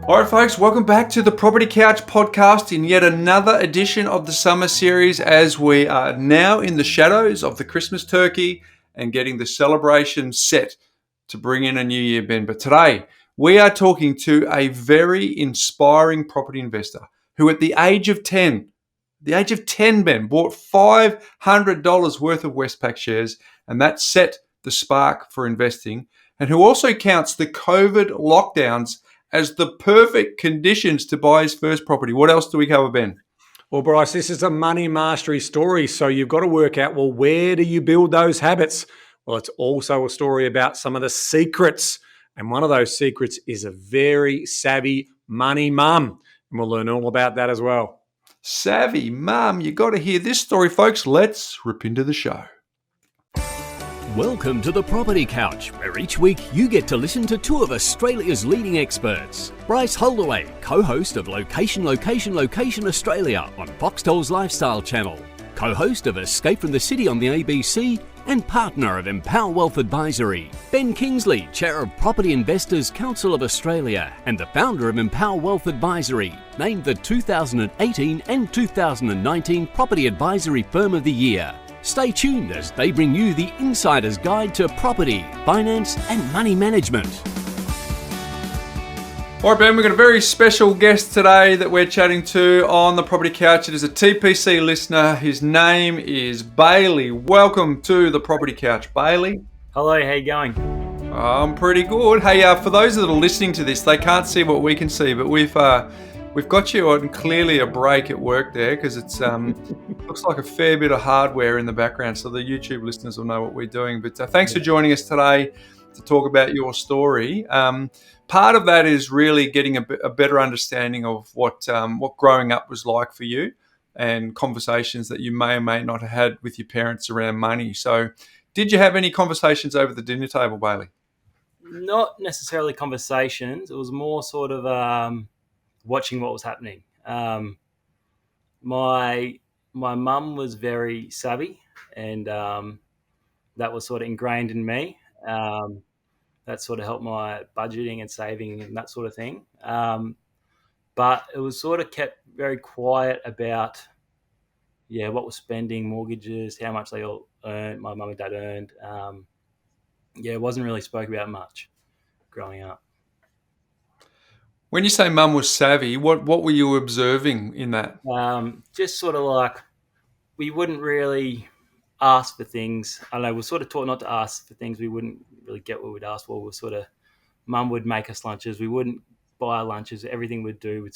All right, folks, welcome back to the Property Couch podcast in yet another edition of the summer series as we are now in the shadows of the Christmas turkey and getting the celebration set to bring in a new year, Ben. But today we are talking to a very inspiring property investor who at the age of 10, Ben, bought $500 worth of Westpac shares, and that set the spark for investing, and who also counts the COVID lockdowns as the perfect conditions to buy his first property. What else do we cover, Ben? Well, Bryce, this is a money mastery story. So you've got to work out, well, where do you build those habits? Well, it's also a story about some of the secrets. And one of those secrets is a very savvy money mum. And we'll learn all about that as well. Savvy mum, you got to hear this story, folks. Let's rip into the show. Welcome to the Property Couch, where each week you get to listen to two of Australia's leading experts. Bryce Holdaway, co-host of Location Australia on Foxtel's Lifestyle Channel, co-host of Escape from the City on the ABC, and partner of Empower Wealth Advisory. Ben Kingsley, chair of Property Investors Council of Australia and the founder of Empower Wealth Advisory, named the 2018 and 2019 Property Advisory Firm of the Year. Stay tuned as they bring you the insider's guide to property, finance, and money management. All right, Ben, we've got a very special guest today that we're chatting to on the Property Couch. It is a TPC listener. His name is Bailey. Welcome to the Property Couch, Bailey. Hello, how you going? I'm pretty good. Hey, for those that are listening to this, they can't see what we can see, but we've got you on clearly a break at work there because it's looks like a fair bit of hardware in the background, so the YouTube listeners will know what we're doing. But thanks for joining us today to talk about your story. Part of that is really getting a better understanding of what growing up was like for you and conversations that you may or may not have had with your parents around money. So did you have any conversations over the dinner table, Bailey? Not necessarily conversations. It was more sort of watching what was happening. My mum was very savvy, and that was sort of ingrained in me. That sort of helped my budgeting and saving and that sort of thing. But it was sort of kept very quiet about, what was spending, mortgages, how much they all earned, my mum and dad earned. It wasn't really spoke about much growing up. When you say mum was savvy, what were you observing in that? Just sort of like we wouldn't really ask for things. I don't know, we're sort of taught not to ask for things. We wouldn't really get what we'd ask for. Mum would make us lunches. We wouldn't buy lunches. Everything we'd do,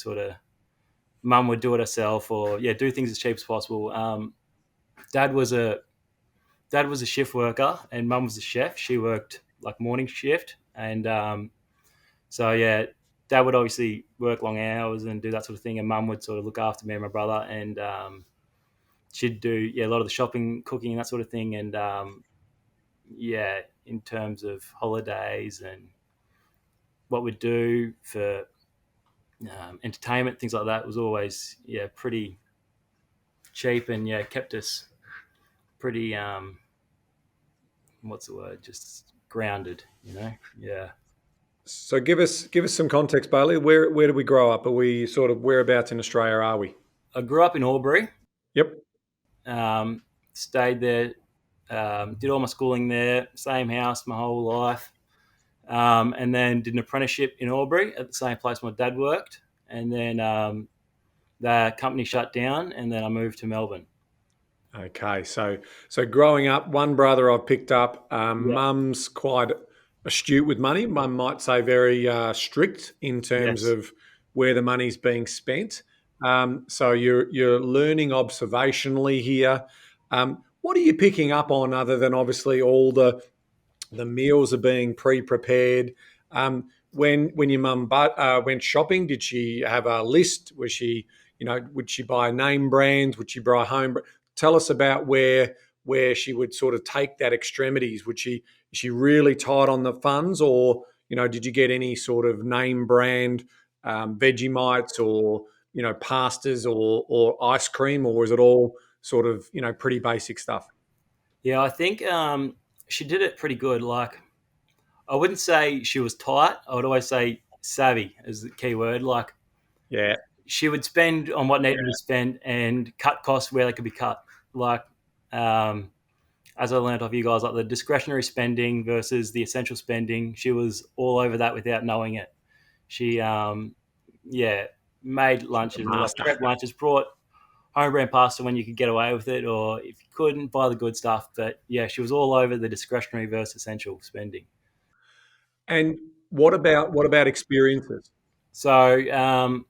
mum would do it herself or, do things as cheap as possible. Dad was a shift worker and mum was a chef. She worked like morning shift. And Dad would obviously work long hours and do that sort of thing. And mum would sort of look after me and my brother. And she'd do a lot of the shopping, cooking, and that sort of thing. And in terms of holidays and what we'd do for entertainment, things like that, was always pretty cheap and kept us pretty just grounded, So give us some context, Bailey. Where did we grow up? Are we sort of whereabouts in Australia are we? I grew up in Albury. Yep. Stayed there, did all my schooling there, same house my whole life, and then did an apprenticeship in Albury at the same place my dad worked, and then the company shut down, and then I moved to Melbourne. Okay, so growing up, one brother I've picked up. Mum's quite astute with money. Mum might say very strict in terms of where the money's being spent. So you're learning observationally here. What are you picking up on other than obviously all the meals are being pre-prepared? When your mum went shopping, did she have a list? Was she, would she buy name brands? Would she buy home? Tell us about where she would sort of take that extremities. Is she really tight on the funds, or did you get any sort of name brand Vegemites or pastas or ice cream, or is it all sort of pretty basic stuff? Yeah, I think she did it pretty good. Like, I wouldn't say she was tight. I would always say savvy is the key word. Like, Yeah. she would spend on what needed to be spent and cut costs where they could be cut. Like, as I learned off you guys, like the discretionary spending versus the essential spending, she was all over that without knowing it. She, made lunches, like master. prep lunches, brought home brand pasta when you could get away with it, or if you couldn't, buy the good stuff. But yeah, she was all over the discretionary versus essential spending. And what about experiences? So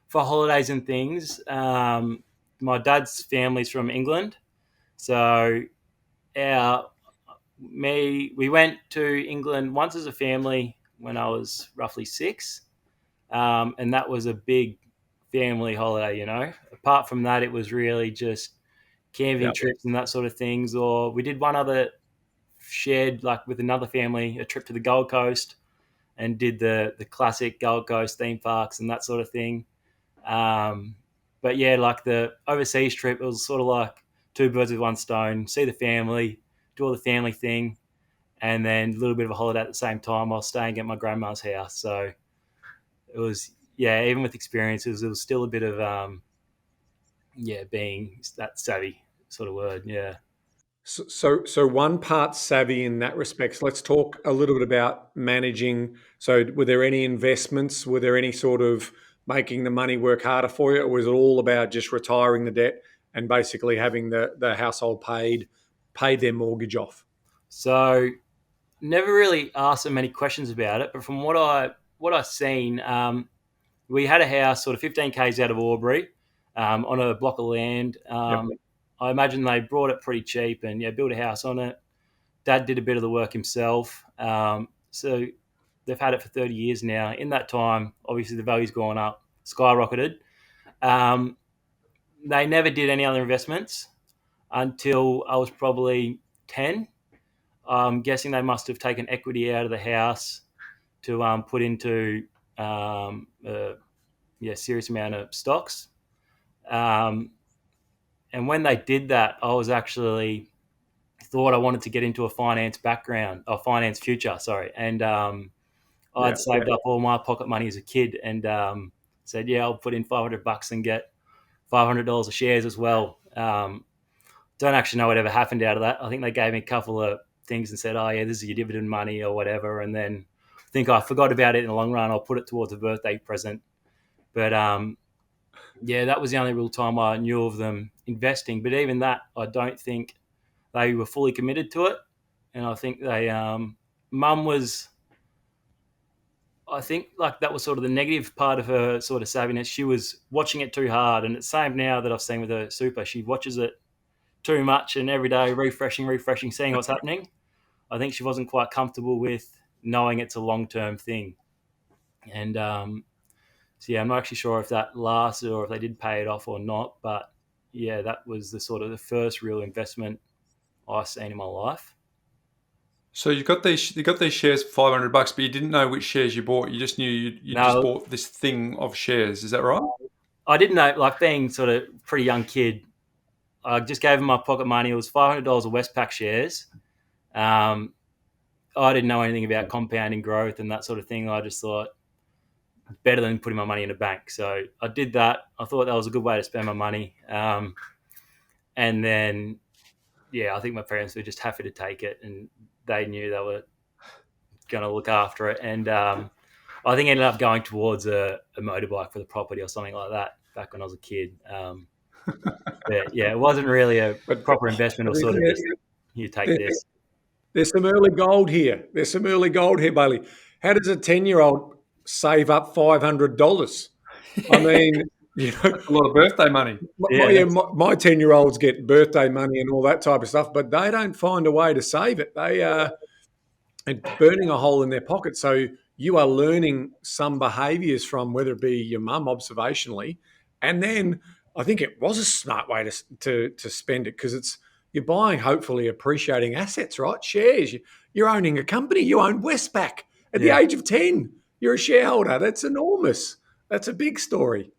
for holidays and things, my dad's family's from England, so we went to England once as a family when I was roughly 6, and that was a big family holiday. Apart from that, it was really just camping Yep. trips and that sort of things. Or we did one other shared, like with another family, a trip to the Gold Coast and did the classic Gold Coast theme parks and that sort of thing. But yeah, like the overseas trip, it was sort of like two birds with one stone. See the family, do all the family thing, and then a little bit of a holiday at the same time while staying at my grandma's house. So it was, even with experiences, it was still a bit of being that savvy sort of word. Yeah. So one part savvy in that respect. So let's talk a little bit about managing. So were there any investments? Were there any sort of making the money work harder for you? Or was it all about just retiring the debt and basically having the household paid their mortgage off? So never really asked them many questions about it, but from what I've seen, we had a house sort of 15 k's out of Albury, on a block of land. I imagine they brought it pretty cheap and built a house on it. Dad did a bit of the work himself. So they've had it for 30 years now. In that time, obviously the value's gone up, skyrocketed. They never did any other investments until I was probably 10. I'm guessing they must have taken equity out of the house to put into a serious amount of stocks. And when they did that, I was actually thought I wanted to get into a finance future, sorry. And I'd saved up all my pocket money as a kid and said, I'll put in $500 and get $500 of shares as well. Don't actually know whatever happened out of that. I think they gave me a couple of things and said, this is your dividend money or whatever. And then I think I forgot about it in the long run. I'll put it towards a birthday present. But that was the only real time I knew of them investing. But even that, I don't think they were fully committed to it. And I think Mum was, I think like that was sort of the negative part of her sort of savviness. She was watching it too hard. And it's the same now that I've seen with her super. She watches it too much and every day refreshing, seeing what's happening. I think she wasn't quite comfortable with knowing it's a long-term thing. And I'm not actually sure if that lasted or if they did pay it off or not. But that was the sort of the first real investment I've seen in my life. So you got these shares for $500, but you didn't know which shares you bought. You just knew you just bought this thing of shares. Is that right? I didn't know, like being sort of pretty young kid, I just gave him my pocket money. It was $500 of Westpac shares. I didn't know anything about compounding growth and that sort of thing. I just thought better than putting my money in a bank. So I did that. I thought that was a good way to spend my money. And then, I think my parents were just happy to take it and they knew they were going to look after it. And I think I ended up going towards a motorbike for the property or something like that back when I was a kid. It wasn't really a proper investment or sort of just, you take this. There's some early gold here. Bailey. How does a 10-year-old save up $500? I mean, a lot of birthday money. My 10-year-olds get birthday money and all that type of stuff, but they don't find a way to save it. They are burning a hole in their pocket. So you are learning some behaviours from whether it be your mum observationally, and then I think it was a smart way to spend it because you're buying hopefully appreciating assets, right? Shares. You're owning a company. You own Westpac at the age of 10. You're a shareholder. That's enormous. That's a big story.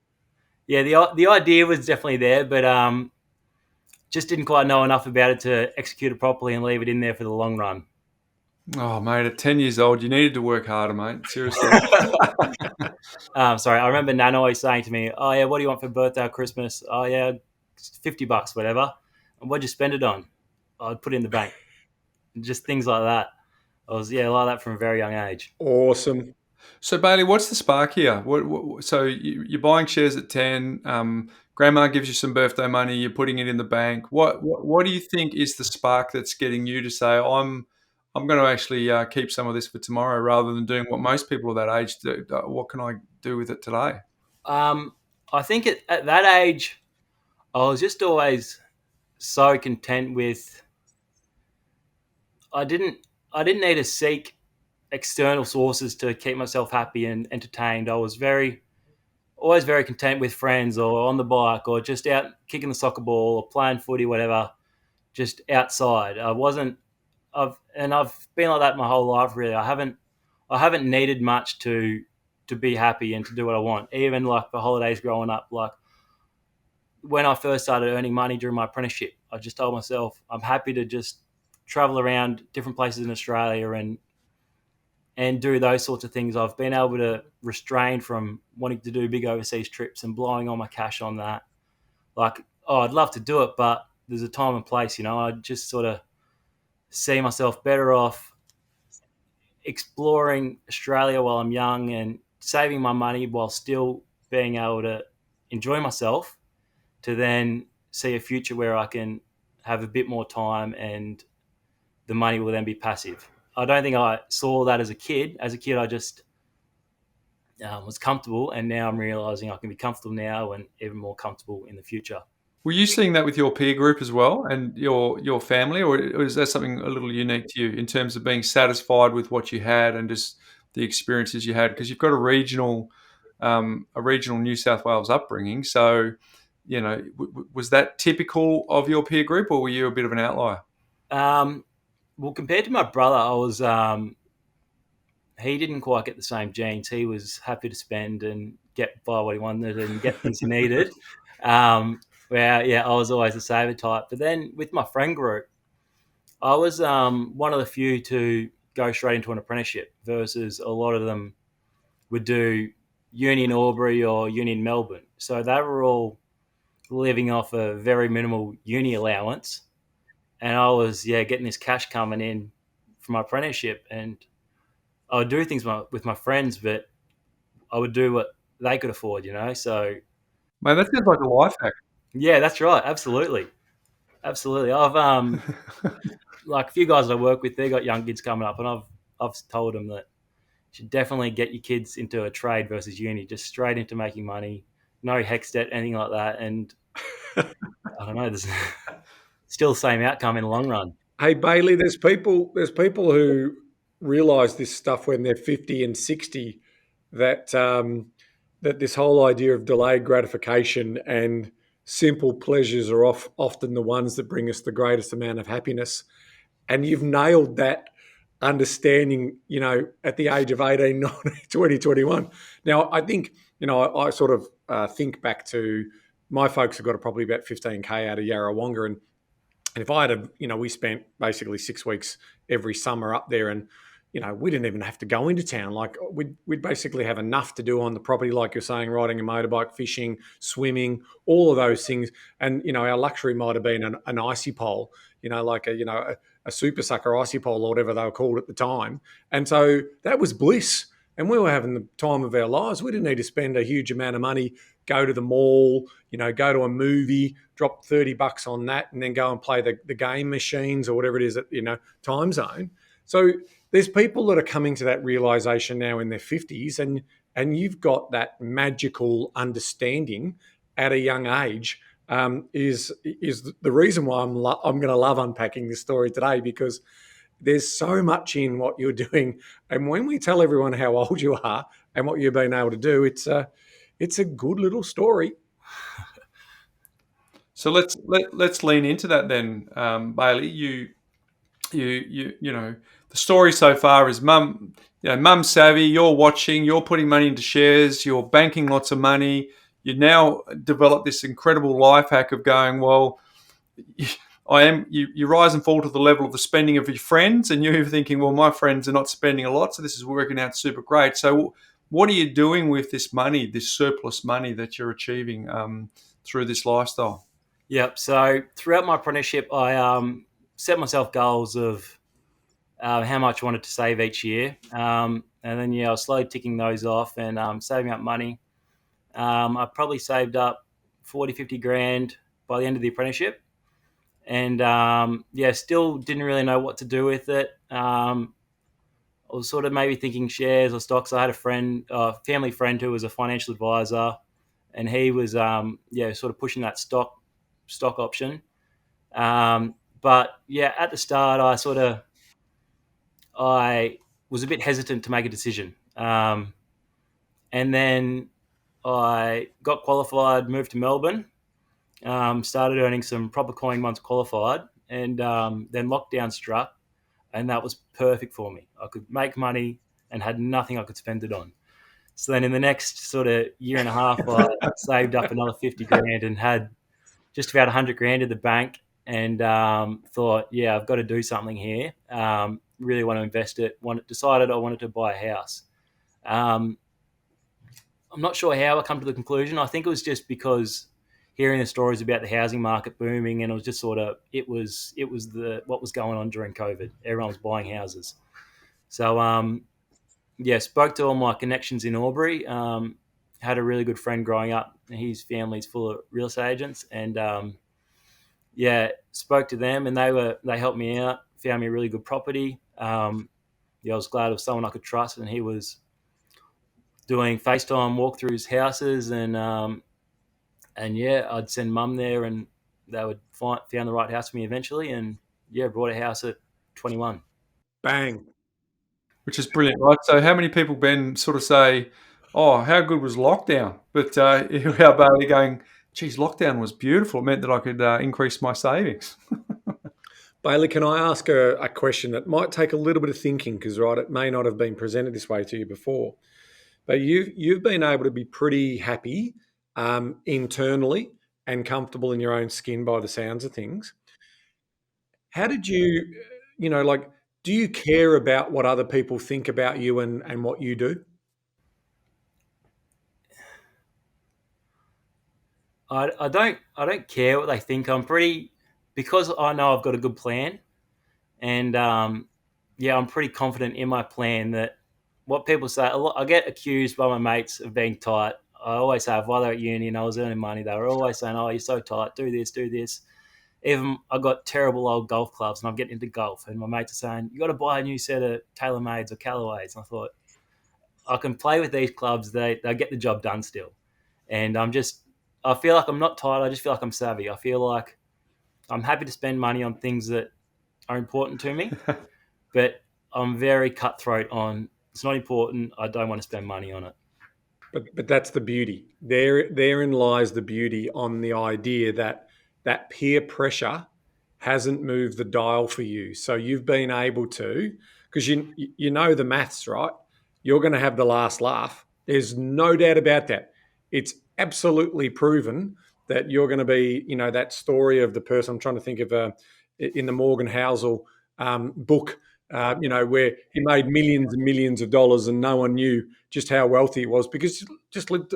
Yeah, the idea was definitely there, but just didn't quite know enough about it to execute it properly and leave it in there for the long run. Oh, mate, at 10 years old, you needed to work harder, mate. Seriously. Sorry, I remember Nan always saying to me, "Oh yeah, what do you want for birthday or Christmas? Oh yeah, $50, whatever." And what'd you spend it on? I'd put it in the bank. Just things like that. I was like that from a very young age. Awesome. So Bailey, what's the spark here? So you're buying shares at 10. Grandma gives you some birthday money. You're putting it in the bank. What do you think is the spark that's getting you to say, I'm going to actually keep some of this for tomorrow, rather than doing what most people of that age do? What can I do with it today? I think at that age, I was just always so content with. I didn't need to seek external sources to keep myself happy and entertained. I was always very content with friends or on the bike or just out kicking the soccer ball or playing footy, whatever, just outside. I've been like that my whole life, really. I haven't needed much to be happy and to do what I want. Even like the holidays growing up, like when I first started earning money during my apprenticeship, I just told myself I'm happy to just travel around different places in Australia and do those sorts of things. I've been able to restrain from wanting to do big overseas trips and blowing all my cash on that. Like, I'd love to do it, but there's a time and place, I just sort of see myself better off exploring Australia while I'm young and saving my money while still being able to enjoy myself, to then see a future where I can have a bit more time and the money will then be passive. I don't think I saw that as a kid. As a kid, I just was comfortable, and now I'm realizing I can be comfortable now and even more comfortable in the future. Were you seeing that with your peer group as well, and your family, or is that something a little unique to you in terms of being satisfied with what you had and just the experiences you had? Because you've got a regional New South Wales upbringing, so was that typical of your peer group, or were you a bit of an outlier? Well, compared to my brother, I was he didn't quite get the same genes. He was happy to spend and buy what he wanted and get things he needed. Where I was always the saver type. But then with my friend group, I was one of the few to go straight into an apprenticeship, versus a lot of them would do uni in Albury or uni in Melbourne. So they were all living off a very minimal uni allowance, and I was getting this cash coming in from my apprenticeship, and I would do things with my friends, but I would do what they could afford, So, Man, that sounds like a life hack. yeah, that's right. Absolutely. I've like a few guys I work with, they got young kids coming up, and I've told them that you should definitely get your kids into a trade versus uni, just straight into making money, no HECS debt, anything like that. And I don't know, there's still the same outcome in the long run. Hey Bailey, there's people who realise this stuff when they're 50 and 60, that that this whole idea of delayed gratification and simple pleasures are often the ones that bring us the greatest amount of happiness. And you've nailed that understanding, at the age of 18, 19, 20, 21. Now, I think, I sort of think back to my folks have got probably about 15K out of Yarrawonga, and if I had we spent basically 6 weeks every summer up there, and we didn't even have to go into town. Like we'd basically have enough to do on the property, like you're saying, riding a motorbike, fishing, swimming, all of those things. And our luxury might have been an icy pole, like a super sucker icy pole or whatever they were called at the time. And so that was bliss. And we were having the time of our lives. We didn't need to spend a huge amount of money, go to the mall, go to a movie, drop $30 on that, and then go and play the game machines or whatever it is at, time zone. So there's people that are coming to that realization now in their 50s, and you've got that magical understanding at a young age. Is the reason why I'm going to love unpacking this story today, because there's so much in what you're doing. And when we tell everyone how old you are and what you've been able to do, it's a good little story. So let's lean into that then, Bailey. You the story so far is mum savvy. You're watching. You're putting money into shares. You're banking lots of money. You now develop this incredible life hack of going, well, you rise and fall to the level of the spending of your friends, and you're thinking, well, my friends are not spending a lot, so this is working out super great. So what are you doing with this money, this surplus money that you're achieving through this lifestyle? Yep. So throughout my apprenticeship, I set myself goals of how much I wanted to save each year. And then, I was slowly ticking those off and saving up money. I probably saved up 40, 50 grand by the end of the apprenticeship. And still didn't really know what to do with it. I was sort of maybe thinking shares or stocks. I had a family friend who was a financial advisor, and he was sort of pushing that stock option. But at the start, I was a bit hesitant to make a decision. And then I got qualified, moved to Melbourne, started earning some proper coin once qualified, and then lockdown struck, and that was perfect for me. I could make money and had nothing I could spend it on. So then in the next sort of year and a half, I saved up another 50 grand and had just about 100 grand in the bank, and thought, I've got to do something here. Really want to invest it. Decided I wanted to buy a house. Um, I'm not sure how I come to the conclusion. I think it was just because hearing the stories about the housing market booming, and it was just what was going on during COVID. Everyone was buying houses. So spoke to all my connections in Albury. Had a really good friend growing up. His family's full of real estate agents, and spoke to them, and they helped me out. Found me a really good property. I was glad of someone I could trust, and he was doing FaceTime walkthroughs houses, and I'd send mum there, and they would found the right house for me eventually, and bought a house at 21. Bang. Which is brilliant, right? So how many people, Ben, sort of say, oh, how good was lockdown? But how about they're going, geez, lockdown was beautiful. It meant that I could increase my savings. Bailey, can I ask a question that might take a little bit of thinking, because it may not have been presented this way to you before, but you've been able to be pretty happy internally and comfortable in your own skin by the sounds of things. How did you, do you care about what other people think about you and what you do? I don't care what they think. Because I know I've got a good plan, and I'm pretty confident in my plan. That what people say, I get accused by my mates of being tight. I always say, while they're at uni and I was earning money, they were always saying, "Oh, you're so tight. Do this, do this." Even I got terrible old golf clubs, and I'm getting into golf, and my mates are saying, "You got to buy a new set of TaylorMades or Callaways." And I thought, I can play with these clubs; they get the job done still. And I feel like I'm not tired. I just feel like I'm savvy. I feel like I'm happy to spend money on things that are important to me, but I'm very cutthroat on it's not important. I don't want to spend money on it. But that's the beauty. Therein lies the beauty on the idea that peer pressure hasn't moved the dial for you. So you've been able to, because you know the maths, right? You're going to have the last laugh. There's no doubt about that. It's absolutely proven that you're going to be, that story of the person. I'm trying to think of in the Morgan Housel book, where he made millions and millions of dollars and no one knew just how wealthy he was because he just lived,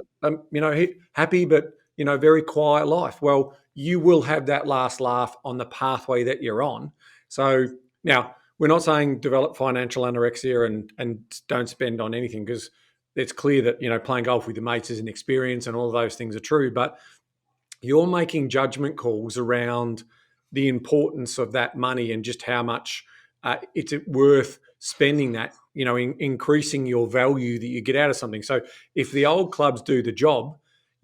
happy but very quiet life. Well, you will have that last laugh on the pathway that you're on. So now we're not saying develop financial anorexia and don't spend on anything, because it's clear that playing golf with your mates is an experience and all of those things are true. But you're making judgment calls around the importance of that money and just how much it's worth spending that, increasing your value that you get out of something. So if the old clubs do the job,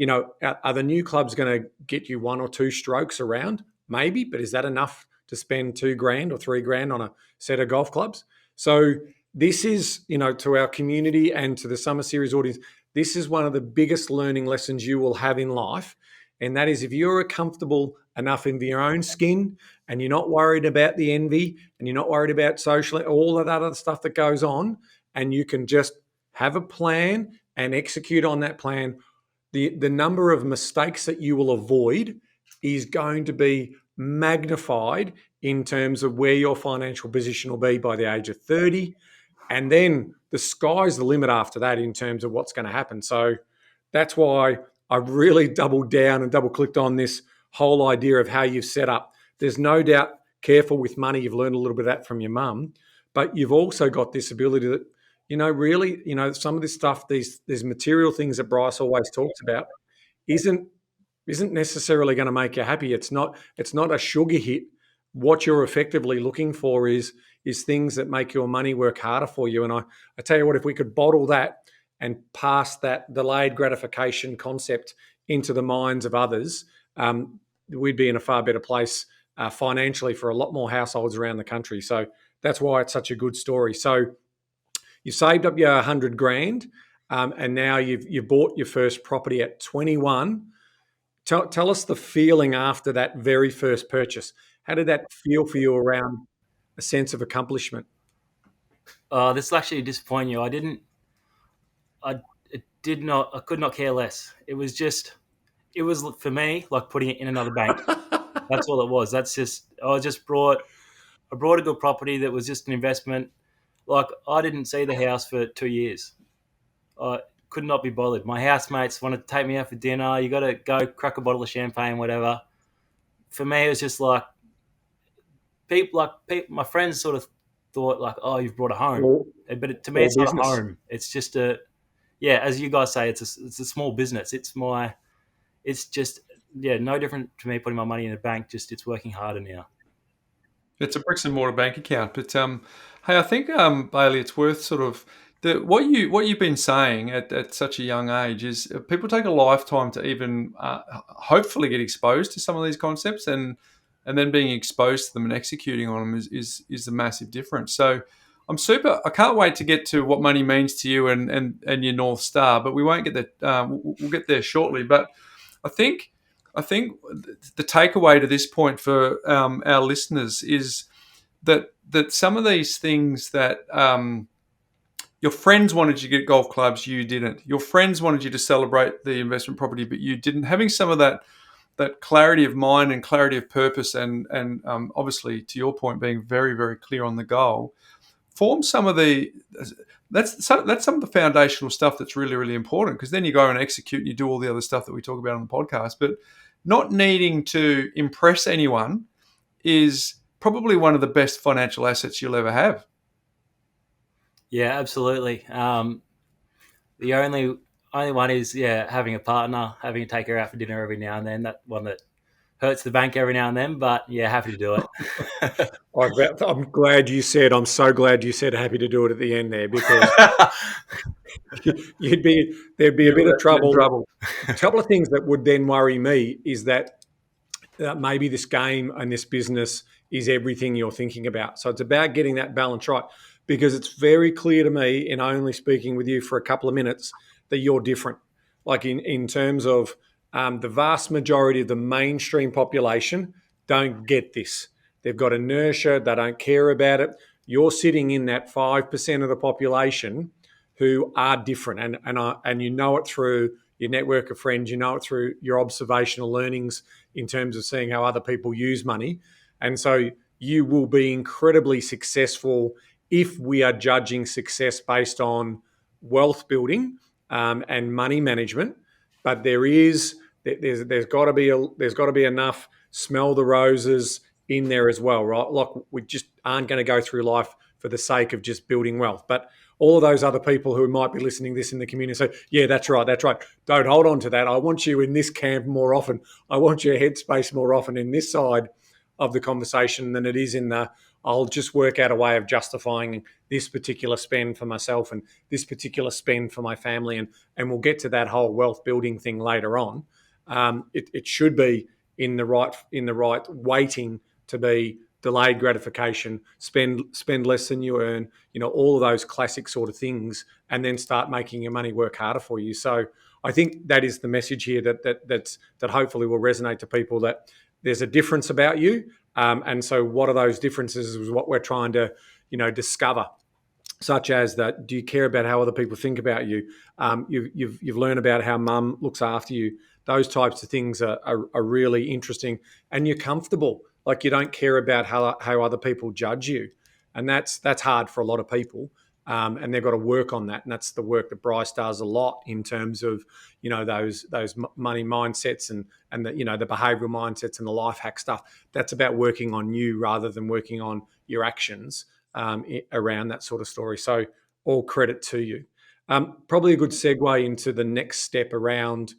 are the new clubs going to get you one or two strokes around? Maybe, but is that enough to spend $2,000 or $3,000 on a set of golf clubs? So this is, to our community and to the Summer Series audience, this is one of the biggest learning lessons you will have in life. And that is, if you're comfortable enough in your own skin and you're not worried about the envy and you're not worried about social, all of that other stuff that goes on, and you can just have a plan and execute on that plan, the number of mistakes that you will avoid is going to be magnified in terms of where your financial position will be by the age of 30. And then the sky's the limit after that in terms of what's going to happen. So that's why I really doubled down and double clicked on this whole idea of how you've set up. There's no doubt, careful with money, you've learned a little bit of that from your mum, but you've also got this ability that, really, some of this stuff, these material things that Bryce always talks about, isn't necessarily going to make you happy. It's not a sugar hit. What you're effectively looking for is things that make your money work harder for you. And I tell you what, if we could bottle that and pass that delayed gratification concept into the minds of others, we'd be in a far better place financially for a lot more households around the country. So that's why it's such a good story. So you saved up your 100 grand, and now you've bought your first property at 21. Tell us the feeling after that very first purchase. How did that feel for you around a sense of accomplishment? This will actually disappoint you. I could not care less. It was for me like putting it in another bank. That's all it was. I brought a good property that was just an investment. Like, I didn't see the house for 2 years. I could not be bothered. My housemates wanted to take me out for dinner. You got to go crack a bottle of champagne, whatever. For me, it was just like my friends sort of thought like, oh, you've brought a home. But to me, it's not a home. It's just as you guys say, it's a small business. No different to me putting my money in a bank. Just it's working harder now. It's a bricks and mortar bank account, but hey, I think Bailey, it's worth sort of what you've been saying at such a young age is people take a lifetime to even hopefully get exposed to some of these concepts, and then being exposed to them and executing on them is a massive difference. So I can't wait to get to what money means to you and your North Star, but we won't get there. We'll get there shortly. But I think the takeaway to this point for our listeners is that some of these things that your friends wanted you to get golf clubs, you didn't. Your friends wanted you to celebrate the investment property, but you didn't. Having some of that clarity of mind and clarity of purpose, and obviously, to your point, being very, very clear on the goal, form some of the. That's some of the foundational stuff that's really, really important, because then you go and execute and you do all the other stuff that we talk about on the podcast. But not needing to impress anyone is probably one of the best financial assets you'll ever have. Yeah, absolutely. The only one is having a partner, having to take her out for dinner every now and then. That one that hurts the bank every now and then, but happy to do it. I'm glad you said. I'm so glad you said happy to do it at the end there, because there'd be a bit of trouble. A couple of things that would then worry me is that maybe this game and this business is everything you're thinking about. So it's about getting that balance right, because it's very clear to me, in only speaking with you for a couple of minutes, that you're different. Like in terms of the vast majority of the mainstream population don't get this. They've got inertia. They don't care about it. You're sitting in that 5% of the population who are different, and you know it through your network of friends. You know it through your observational learnings in terms of seeing how other people use money. And so you will be incredibly successful if we are judging success based on wealth building and money management. But there's got to be enough smell the roses in there as well, right? Like, we just aren't going to go through life for the sake of just building wealth. But all of those other people who might be listening to this in the community say, yeah, that's right. Don't hold on to that. I want you in this camp more often. I want your headspace more often in this side of the conversation than it is in the, I'll just work out a way of justifying this particular spend for myself and this particular spend for my family. And we'll get to that whole wealth building thing later on. It should be in the right weighting to be delayed gratification, spend less than you earn, all of those classic sort of things, and then start making your money work harder for you. So I think that is the message here that hopefully will resonate to people, that there's a difference about you. And so what are those differences is what we're trying to, discover. such as that. Do you care about how other people think about you? You've learned about how mum looks after you. Those types of things are really interesting, and you're comfortable. Like you don't care about how other people judge you, and that's hard for a lot of people. And they've got to work on that, and that's the work that Bryce does a lot in terms of those money mindsets and the behavioural mindsets and the life hack stuff. That's about working on you rather than working on your actions around that sort of story. So all credit to you. Probably a good segue into the next step around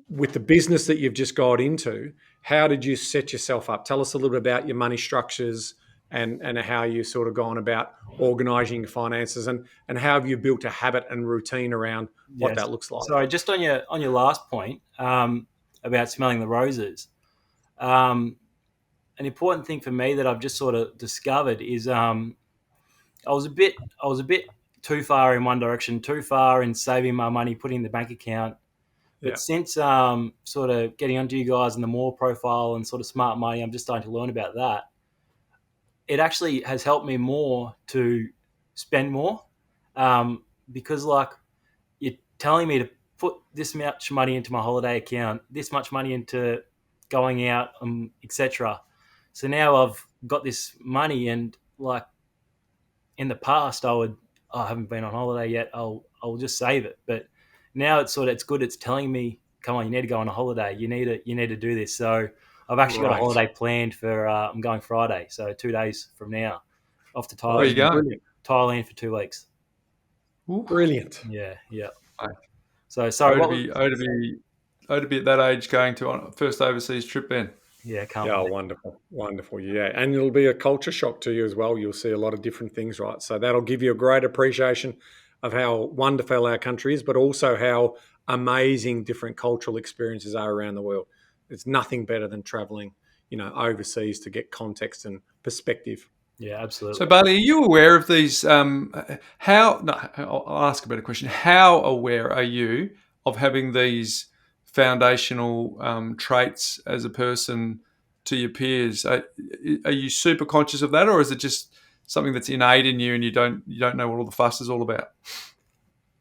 with the business that you've just got into. How did you set yourself up? Tell us a little bit about your money structures and how you sort of gone about organising your finances and how have you built a habit and routine around what Yes. that looks like? So just on your last point about smelling the roses, an important thing for me that I've just sort of discovered is I was a bit too far in one direction, too far in saving my money, putting in the bank account. Yeah, But since sort of getting onto you guys and the more profile and sort of smart money, I'm just starting to learn about that. It actually has helped me more to spend more because like you're telling me to put this much money into my holiday account, this much money into going out, etc. So now I've got this money, and like in the past, I haven't been on holiday yet. I'll just save it. But now it's good. It's telling me, come on, you need to go on a holiday. You need to do this. So I've actually got a right. holiday planned for. I'm going Friday, so 2 days from now, off to Where you Thailand. going? Brilliant. Thailand for 2 weeks. Ooh, Brilliant. Yeah, yeah. I So sorry, to what? be, to be at that age going to on first overseas trip then. Yeah, can't Yeah, wait. wonderful, wonderful. Yeah, and it'll be a culture shock to you as well. You'll see a lot of different things, right? So that'll give you a great appreciation of how wonderful our country is, but also how amazing different cultural experiences are around the world. It's nothing better than traveling, overseas to get context and perspective. Yeah, So, absolutely. Bailey, are you aware of these? How? No, I'll ask a better question. How aware are you of having these foundational traits as a person to your peers? Are you super conscious of that, or is it just something that's innate in you and you don't know what all the fuss is all about?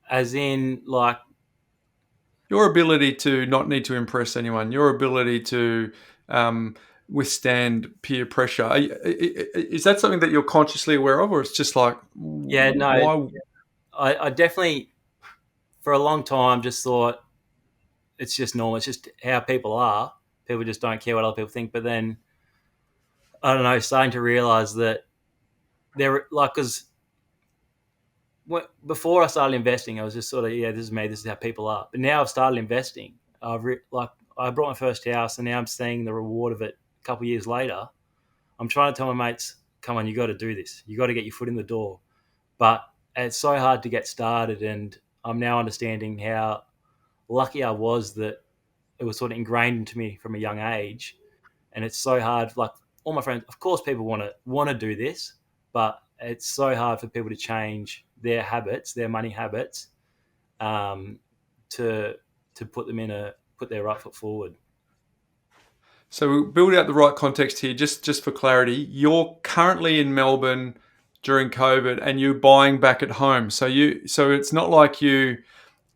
As in, like, Your ability to not need to impress anyone, your ability to withstand peer pressure. Is that something that you're consciously aware of, or it's just like, yeah, no, why? I definitely for a long time just thought it's just normal. It's just how people are. People just don't care what other people think. But then I don't know, starting to realize that they're like, because before I started investing, I was just sort of, yeah, this is me. This is how people are. But now I've started investing. Like I brought my first house, and now I'm seeing the reward of it. A couple of years later, I'm trying to tell my mates, "Come on, you got to do this. You got to get your foot in the door." But it's so hard to get started, and I'm now understanding how lucky I was that it was sort of ingrained into me from a young age, and it's so hard. Like all my friends, of course, people want to do this, but it's so hard for people to change their habits, their money habits, um, to put their right foot forward. So we build out the right context here, just for clarity. You're currently in Melbourne during COVID, and you're buying back at home. So it's not like you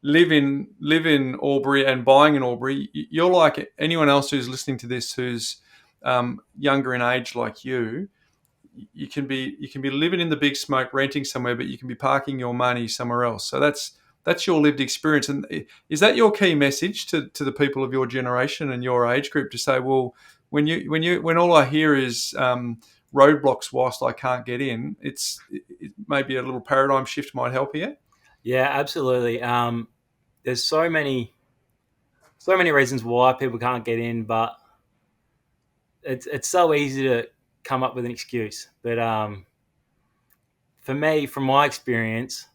live in Albury and buying in Albury. You're like anyone else who's listening to this who's younger in age like you. You can be living in the big smoke, renting somewhere, but you can be parking your money somewhere else. So that's your lived experience. And is that your key message to the people of your generation and your age group to say, well, when all I hear is roadblocks whilst I can't get in, it maybe a little paradigm shift might help here. Yeah, absolutely. There's so many reasons why people can't get in, but it's so easy to come up with an excuse. But for me, from my experience,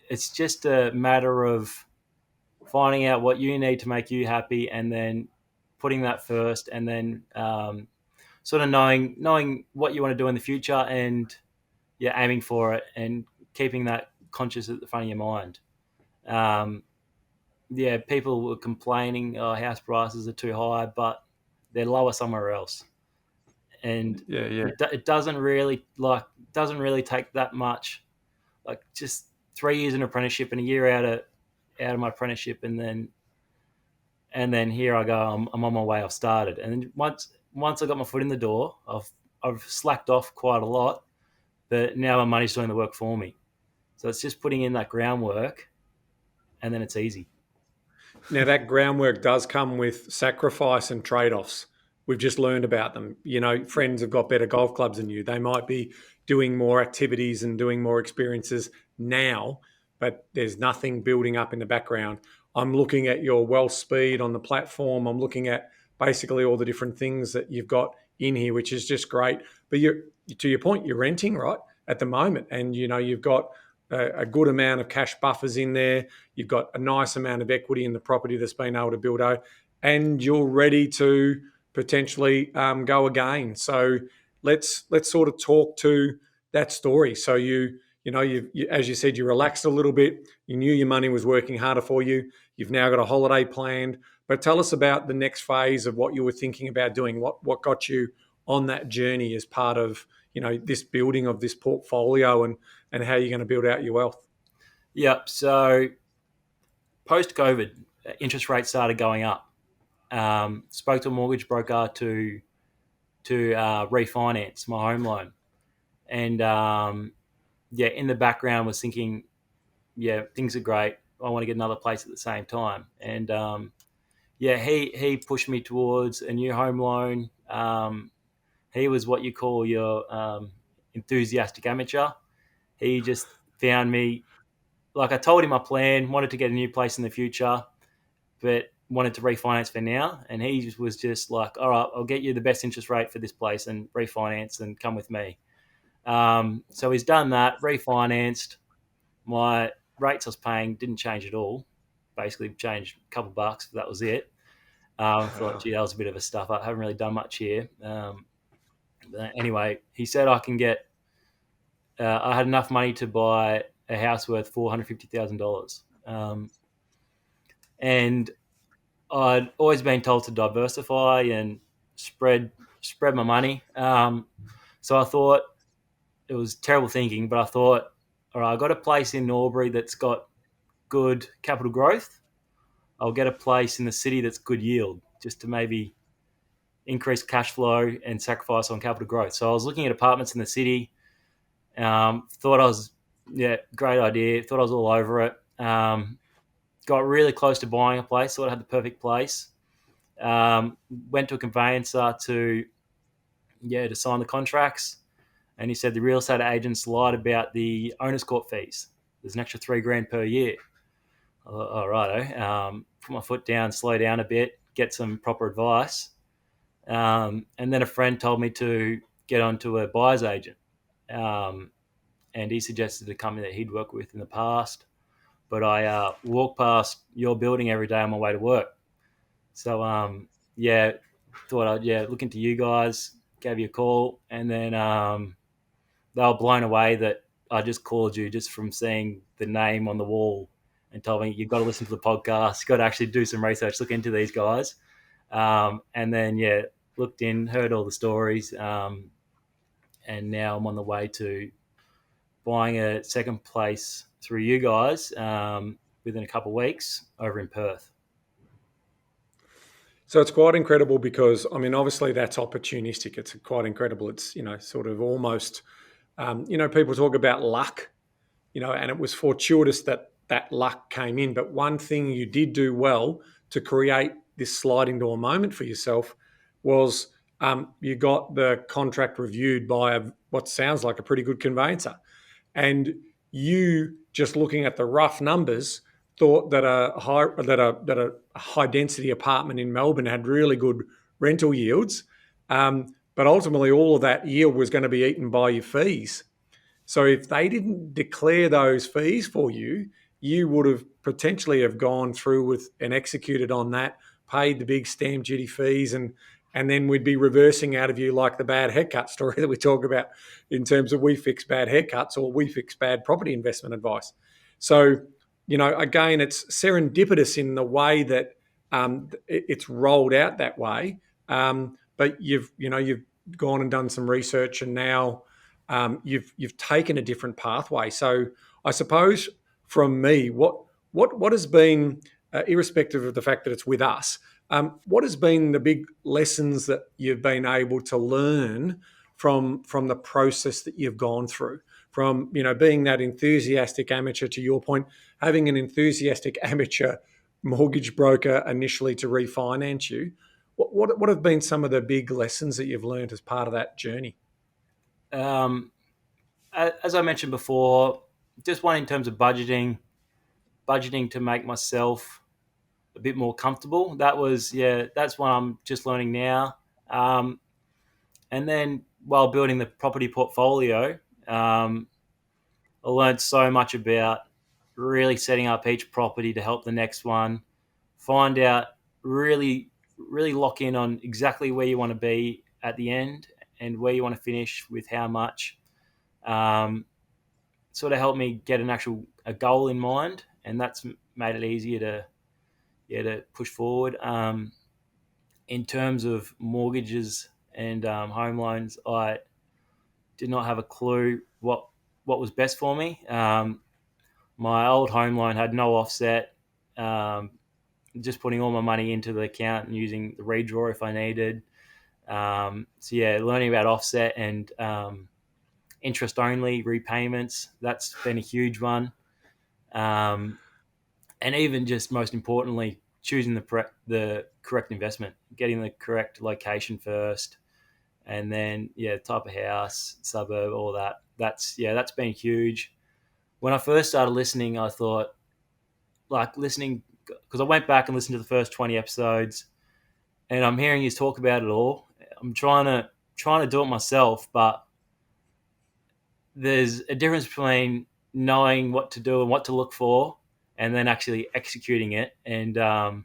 it's just a matter of finding out what you need to make you happy, and then putting that first, and then sort of knowing what you want to do in the future, and yeah, aiming for it, and keeping that conscious at the front of your mind. Um, yeah, people were complaining, oh, house prices are too high, but they're lower somewhere else. and Yeah. it doesn't really take that much. Like just 3 years in apprenticeship and a year out of my apprenticeship, and then here I go. I'm on my way. I've started, and then once I got my foot in the door, I've slacked off quite a lot, but now my money's doing the work for me. So it's just putting in that groundwork, and then it's easy. Now, that groundwork does come with sacrifice and trade offs. We've just learned about them. Friends have got better golf clubs than you. They might be doing more activities and doing more experiences now, but there's nothing building up in the background. I'm looking at your wealth speed on the platform. I'm looking at basically all the different things that you've got in here, which is just great. But to your point, you're renting, right, at the moment. And, you've got a good amount of cash buffers in there. You've got a nice amount of equity in the property that's been able to build out, and you're ready to potentially go again. So let's sort of talk to that story. So you as you said, you relaxed a little bit. You knew your money was working harder for you. You've now got a holiday planned. But tell us about the next phase of what you were thinking about doing. What got you on that journey as part of this building of this portfolio, and how you're going to build out your wealth. Yep. So post-COVID, interest rates started going up. Spoke to a mortgage broker to refinance my home loan, and in the background was thinking, things are great. I want to get another place at the same time, and he pushed me towards a new home loan. He was what you call your enthusiastic amateur. He just found me. Like I told him my plan, wanted to get a new place in the future, but wanted to refinance for now. And he was just like, all right, I'll get you the best interest rate for this place and refinance and come with me. So he's done that, refinanced. My rates I was paying didn't change at all. Basically changed a couple bucks, but that was it. Thought, gee, that was a bit of a stuff. I haven't really done much here. But anyway, he said I can get, I had enough money to buy a house worth $450,000. And I'd always been told to diversify and spread my money. So I thought, it was terrible thinking, but I thought, all right, I've got a place in Norbury that's got good capital growth. I'll get a place in the city that's good yield, just to maybe increase cash flow and sacrifice on capital growth. So I was looking at apartments in the city. Thought I was, great idea. Thought I was all over it. Got really close to buying a place. Thought I had the perfect place. Went to a conveyancer to sign the contracts, and he said the real estate agents lied about the owner's court fees. There's an extra $3,000 per year. All right, put my foot down, slow down a bit, get some proper advice, and then a friend told me to get onto a buyer's agent, and he suggested a company that he'd worked with in the past. But I walk past your building every day on my way to work. So, thought I'd look into you guys, gave you a call, and then they were blown away that I just called you just from seeing the name on the wall and told me, you've got to listen to the podcast, you've got to actually do some research, look into these guys. And then, looked in, heard all the stories, and now I'm on the way to buying a second place through you guys within a couple of weeks over in Perth. So it's quite incredible because, I mean, obviously that's opportunistic. It's quite incredible. It's, sort of almost, people talk about luck, and it was fortuitous that luck came in. But one thing you did do well to create this sliding door moment for yourself was you got the contract reviewed by what sounds like a pretty good conveyancer. And you, just looking at the rough numbers, thought that a high density apartment in Melbourne had really good rental yields, but ultimately all of that yield was going to be eaten by your fees. So if they didn't declare those fees for you, you would have potentially have gone through with and executed on that, paid the big stamp duty fees, and then we'd be reversing out of you like the bad haircut story that we talk about in terms of we fix bad haircuts or we fix bad property investment advice. So, again, it's serendipitous in the way that it's rolled out that way. But you've gone and done some research, and now you've taken a different pathway. So I suppose from me, what has been, irrespective of the fact that it's with us, what has been the big lessons that you've been able to learn from the process that you've gone through? From being that enthusiastic amateur, to your point, having an enthusiastic amateur mortgage broker initially to refinance you. What have been some of the big lessons that you've learned as part of that journey? As I mentioned before, just one in terms of budgeting to make myself a bit more comfortable. That's what I'm just learning now. And then while building the property portfolio, I learned so much about really setting up each property to help the next one, find out, really, really lock in on exactly where you want to be at the end and where you want to finish with how much. Sort of helped me get a goal in mind, and that's made it easier to push forward. In terms of mortgages and home loans, I did not have a clue what was best for me. My old home loan had no offset. Um, just putting all my money into the account and using the redraw if I needed. Learning about offset and interest only repayments, that's been a huge one. And even just most importantly, choosing the correct investment, getting the correct location first, and then type of house, suburb, all that. That's been huge. When I first started listening, I thought, listening, because I went back and listened to the first 20 episodes, and I'm hearing you talk about it all. I'm trying to do it myself, but there's a difference between knowing what to do and what to look for, and then actually executing it. And I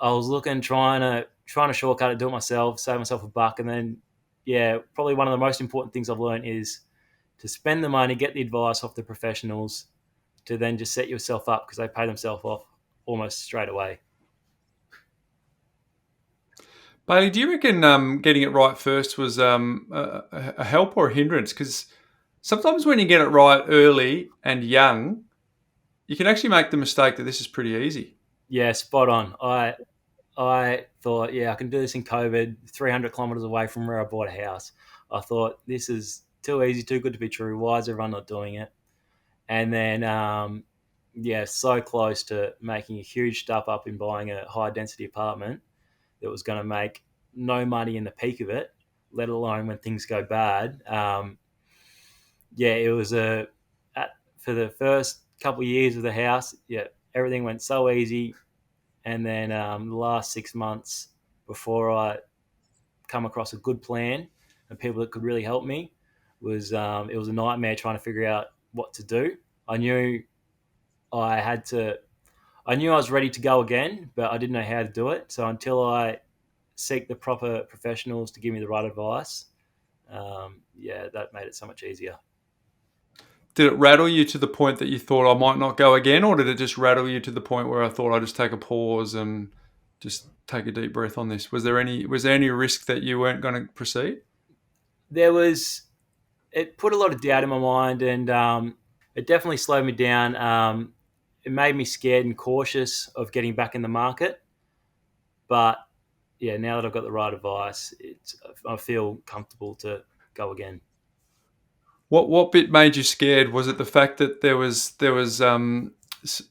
was trying to shortcut it, do it myself, save myself a buck, and then probably one of the most important things I've learned is to spend the money, get the advice off the professionals, to then just set yourself up, because they pay themselves off almost straight away. Bailey, do you reckon getting it right first was a help or a hindrance? Because sometimes when you get it right early and young, you can actually make the mistake that this is pretty easy. Yeah, spot on. I thought, I can do this in COVID, 300 kilometers away from where I bought a house. I thought, this is too easy, too good to be true. Why is everyone not doing it? And then, so close to making a huge step up in buying a high density apartment that was going to make no money in the peak of it, let alone when things go bad. It was for the first couple of years of the house, everything went so easy. And then the last 6 months before I come across a good plan and people that could really help me was it was a nightmare trying to figure out what to do. I knew I was ready to go again, but I didn't know how to do it. So until I seek the proper professionals to give me the right advice, that made it so much easier. Did it rattle you to the point that you thought I might not go again, or did it just rattle you to the point where I thought I'd just take a pause and just take a deep breath on this? Was there any risk that you weren't going to proceed? It put a lot of doubt in my mind, and it definitely slowed me down. It made me scared and cautious of getting back in the market. But now that I've got the right advice, I feel comfortable to go again. What bit made you scared? Was it the fact that there was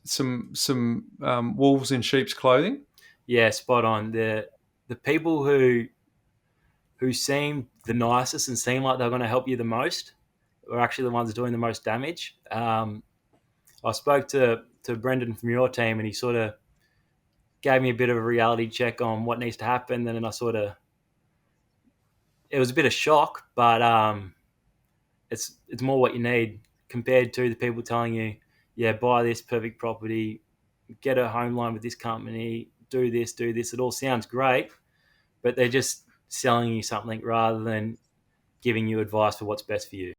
some wolves in sheep's clothing? Yeah, spot on. The people who seemed the nicest and seemed like they were going to help you the most were actually the ones doing the most damage. I spoke to Brendan from your team, and he sort of gave me a bit of a reality check on what needs to happen. And then it was a bit of shock, but it's more what you need compared to the people telling you, buy this perfect property, get a home loan with this company, do this. It all sounds great, but they're just selling you something rather than giving you advice for what's best for you.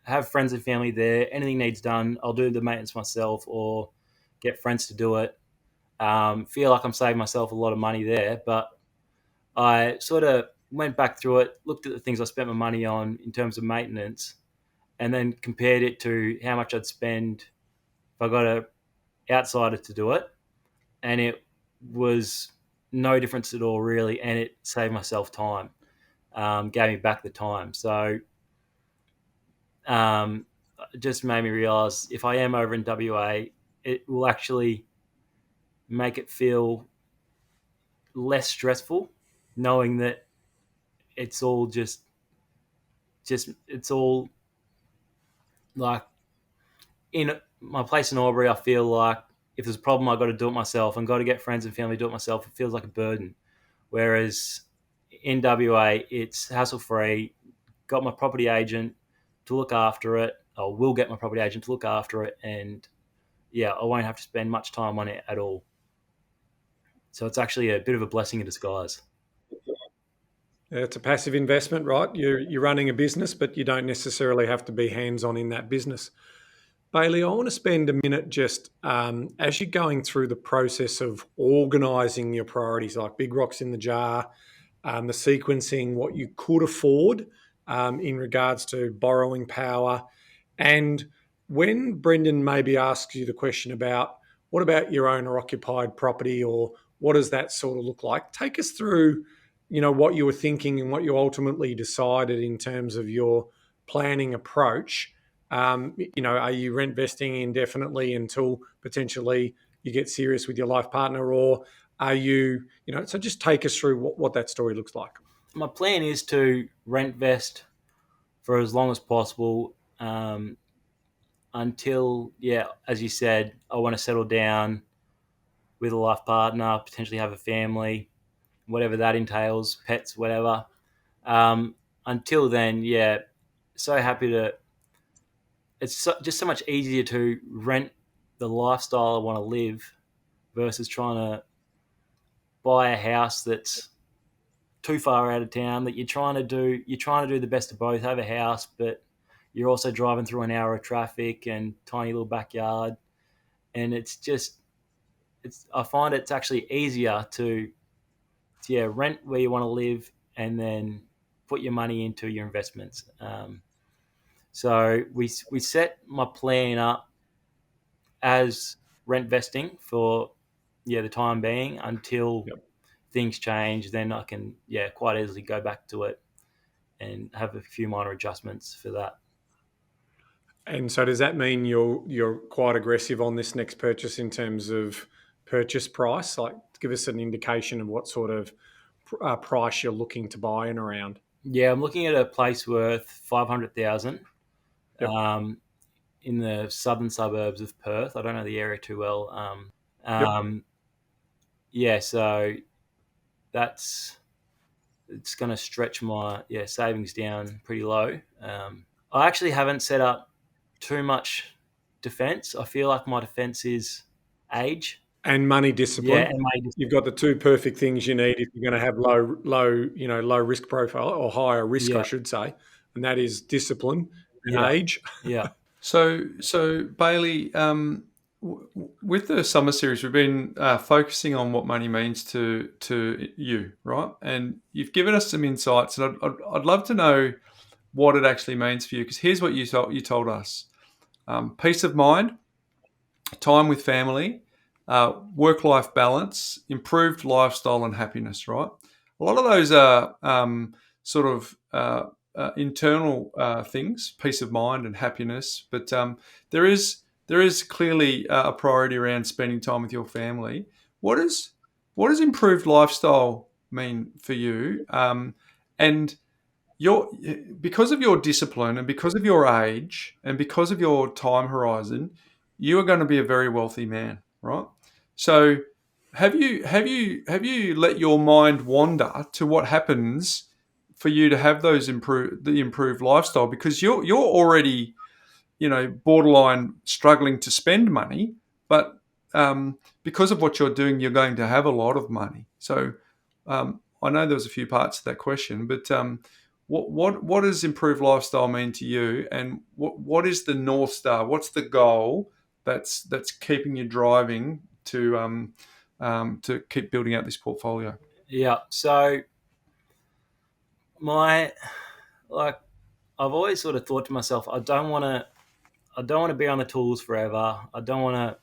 have friends and family there. Anything needs done, I'll do the maintenance myself or get friends to do it. Feel like I'm saving myself a lot of money there, but I sort of went back through it, looked at the things I spent my money on in terms of maintenance, and then compared it to how much I'd spend if I got a outsider to do it, and it was no difference at all really, and it saved myself time, gave me back the time. So it just made me realize if I am over in WA, it will actually make it feel less stressful, knowing that it's all just it's all like in my place in Albury. I feel like if there's a problem, I got to do it myself and got to get friends and family to do it myself. It feels like a burden. Whereas in WA, it's hassle free. Got my property agent to look after it. I will get my property agent to look after it, and yeah, I won't have to spend much time on it at all. So it's actually a bit of a blessing in disguise. Yeah, it's a passive investment, right? You're running a business, but you don't necessarily have to be hands-on in that business. Bailey, I want to spend a minute just as you're going through the process of organising your priorities, like big rocks in the jar, the sequencing, what you could afford in regards to borrowing power. And when Brendan maybe asks you the question about what about your owner occupied property or what does that sort of look like, take us through, what you were thinking and what you ultimately decided in terms of your planning approach. Are you rent vesting indefinitely until potentially you get serious with your life partner, or are you, so just take us through what that story looks like. My plan is to rent vest for as long as possible until, yeah, as you said, I want to settle down with a life partner, potentially have a family, whatever that entails, pets, whatever. Until then, yeah, so happy to. It's just so much easier to rent the lifestyle I want to live versus trying to buy a house that's too far out of town. That you're trying to do the best of both. Have a house, but you're also driving through an hour of traffic and tiny little backyard, and I find it's actually easier to rent where you want to live and then put your money into your investments. So we set my plan up as rent vesting for the time being until things change. Then I can quite easily go back to it and have a few minor adjustments for that. And so does that mean you're quite aggressive on this next purchase in terms of purchase price? Like, give us an indication of what sort of price you're looking to buy in around. Yeah, I'm looking at a place worth 500,000 Yep. in the southern suburbs of Perth. I don't know the area too well. Yeah, so it's going to stretch my savings down pretty low. I actually haven't set up too much defense. I feel like my defense is age And money discipline. and money discipline. You've got the two perfect things you need if you're going to have low risk profile or higher risk, I should say, and that is discipline and age. Yeah. So Bailey, with the summer series, we've been focusing on what money means to you, right? And you've given us some insights, and I'd love to know what it actually means for you. Because here's what you told us: peace of mind, time with family, work-life balance, improved lifestyle, and happiness. Right? A lot of those are sort of internal things, peace of mind and happiness. But there is clearly a priority around spending time with your family. What does improved lifestyle mean for you? And because of your discipline and because of your age and because of your time horizon, you are going to be a very wealthy man, right? So have you let your mind wander to what happens for you to have the improved lifestyle, because you're already borderline struggling to spend money, but because of what you're doing, you're going to have a lot of money. So I know there's a few parts to that question, but what does improved lifestyle mean to you, and what is the North Star? What's the goal that's keeping you driving to keep building out this portfolio? Yeah. So my like I've always sort of thought to myself, I don't want to be on the tools forever. I don't want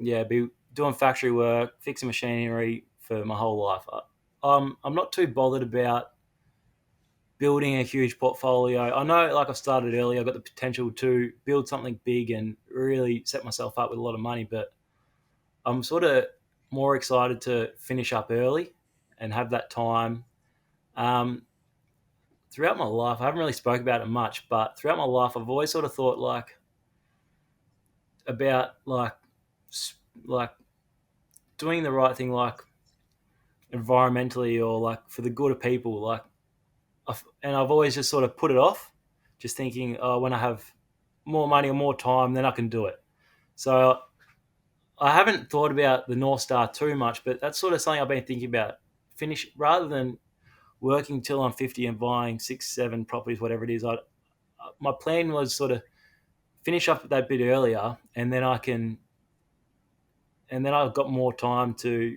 to be doing factory work, fixing machinery for my whole life. I'm not too bothered about building a huge portfolio. I know, like I've started early, I've got the potential to build something big and really set myself up with a lot of money, but I'm sort of more excited to finish up early and have that time. Um, Throughout my life, I haven't really spoke about it much, but throughout my life, I've always sort of thought about like doing the right thing, like environmentally or like for the good of people. And I've always just sort of put it off, just thinking, oh, when I have more money or more time, then I can do it. So I haven't thought about the North Star too much, but that's sort of something I've been thinking about. Finish rather than working till I'm 50 and buying 6, 7 properties, whatever it is. My plan was sort of finish up that bit earlier, and then I've got more time to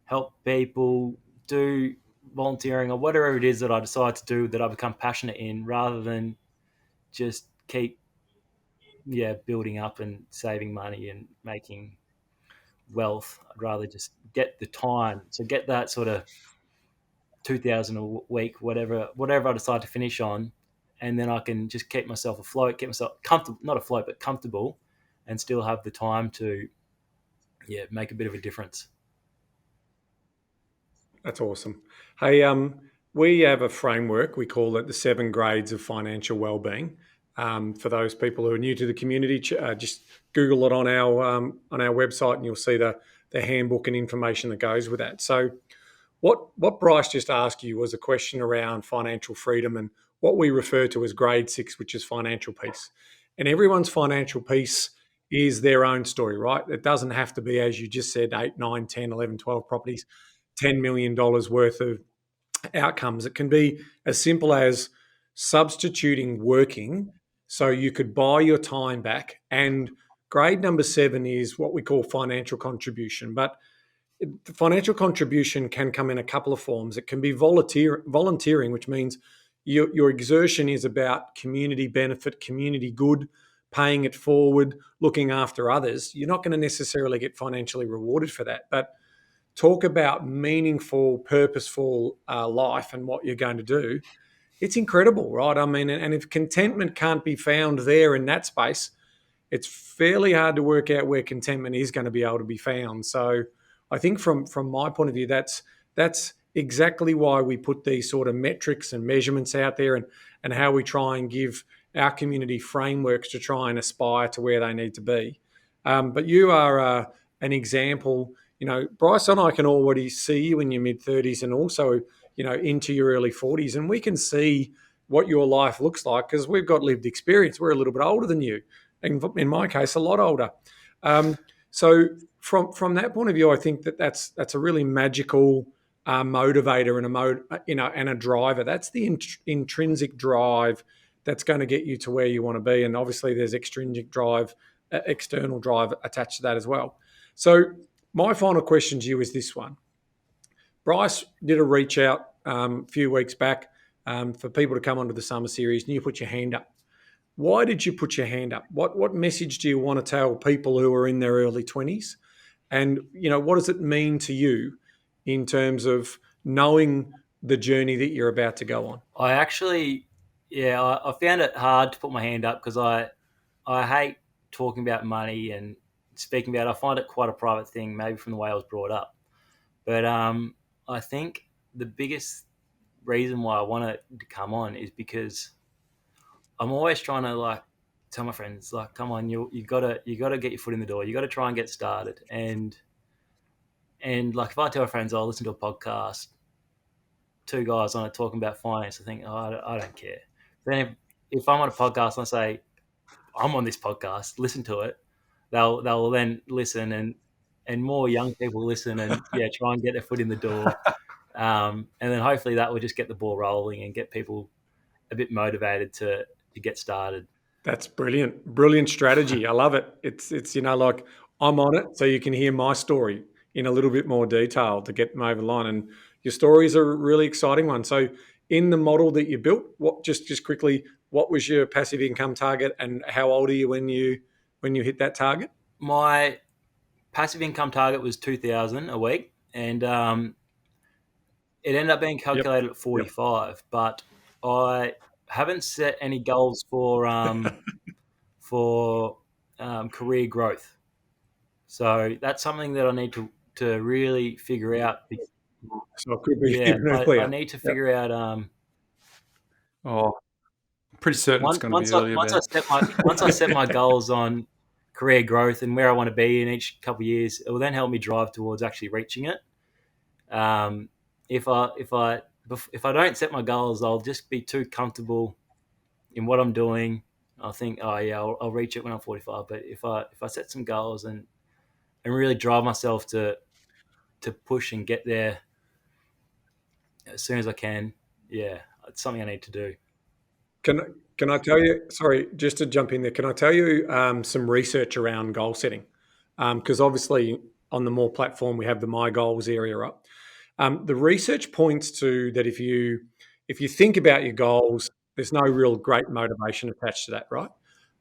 help people, do volunteering or whatever it is that I decide to do that I become passionate in, rather than just keep building up and saving money and making wealth. I'd rather just get the time, so get that sort of 2,000 a week, whatever I decide to finish on, and then I can just keep myself afloat, keep myself comfortable, not afloat but comfortable, and still have the time to make a bit of a difference. That's awesome. Hey, we have a framework. We call it the 7 grades of financial well-being. For those people who are new to the community, just Google it on our website, and you'll see the handbook and information that goes with that. So, what Bryce just asked you was a question around financial freedom and what we refer to as grade 6, which is financial peace. And everyone's financial peace is their own story, right? It doesn't have to be, as you just said, 8, 9, 10, 11, 12 properties. $10 million worth of outcomes. It can be as simple as substituting working so you could buy your time back. And grade number 7 is what we call financial contribution. But the financial contribution can come in a couple of forms. It can be volunteering, which means your exertion is about community benefit, community good, paying it forward, looking after others. You're not going to necessarily get financially rewarded for that. But talk about meaningful, purposeful life and what you're going to do. It's incredible, right? I mean, and if contentment can't be found there in that space, it's fairly hard to work out where contentment is going to be able to be found. So I think from my point of view, that's exactly why we put these sort of metrics and measurements out there, and how we try and give our community frameworks to try and aspire to where they need to be. But you are an example. You know, Bryce and I can already see you in your mid-30s and also, into your early 40s. And we can see what your life looks like because we've got lived experience. We're a little bit older than you. In my case, a lot older. So from that point of view, I think that's a really magical motivator and a driver. That's the intrinsic drive that's going to get you to where you want to be. And obviously, there's extrinsic drive, external drive attached to that as well. So my final question to you is this one. Bryce did a reach out a few weeks back for people to come onto the summer series, and you put your hand up. Why did you put your hand up? What message do you want to tell people who are in their early 20s? And, what does it mean to you in terms of knowing the journey that you're about to go on? I actually, I found it hard to put my hand up because I hate talking about money and speaking about it. I find it quite a private thing, maybe from the way I was brought up. But I think the biggest reason why I wanted to come on is because I'm always trying to tell my friends, come on, you gotta get your foot in the door. You gotta try and get started. And if I tell my friends, I'll listen to a podcast, 2 guys on it talking about finance, I think, I don't care. Then if I'm on a podcast and I say, I'm on this podcast, listen to it, they'll then listen, and more young people listen and try and get their foot in the door. And then hopefully that will just get the ball rolling and get people a bit motivated to get started. That's brilliant. Brilliant strategy. I love it. It's like I'm on it so you can hear my story in a little bit more detail to get them over the line. And your story is a really exciting one. So in the model that you built, what just quickly, what was your passive income target and how old are you when you hit that target? My passive income target was 2,000 a week, and it ended up being calculated at 45, but I haven't set any goals for career growth. So that's something that I need to really figure out. So it could be Yeah, even I earlier. need to figure out Oh, pretty certain it's going to be earlier, Ben. once I set my goals on career growth and where I want to be in each couple of years, it will then help me drive towards actually reaching it. If I don't set my goals, I'll just be too comfortable in what I'm doing. I'll think, oh yeah, I'll reach it when I'm 45. But if I set some goals and really drive myself to push and get there as soon as I can, yeah, it's something I need to do. Can I tell you? Sorry, just to jump in there. Can I tell you some research around goal setting? Because obviously on the More platform we have the My Goals area up. The research points to that if you think about your goals, there's no real great motivation attached to that, right?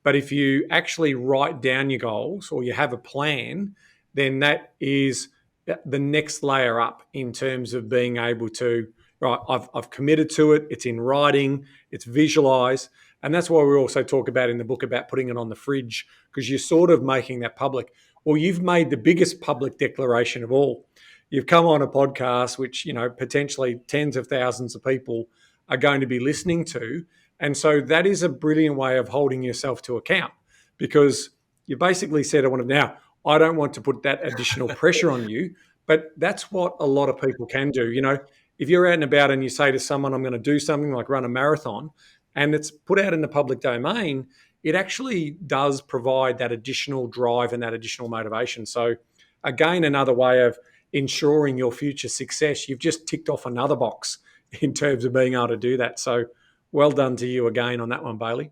But if you actually write down your goals or you have a plan, then that is the next layer up in terms of being able to, right, I've committed to it, it's in writing, it's visualized. And that's why we also talk about in the book about putting it on the fridge, because you're sort of making that public. Well, you've made the biggest public declaration of all. You've come on a podcast which, potentially tens of thousands of people are going to be listening to. And so that is a brilliant way of holding yourself to account, because you basically said, I don't want to put that additional pressure on you, but that's what a lot of people can do. If you're out and about and you say to someone, I'm going to do something like run a marathon, and it's put out in the public domain, it actually does provide that additional drive and that additional motivation. So again, another way of ensuring your future success. You've just ticked off another box in terms of being able to do that. So well done to you again on that one, Bailey.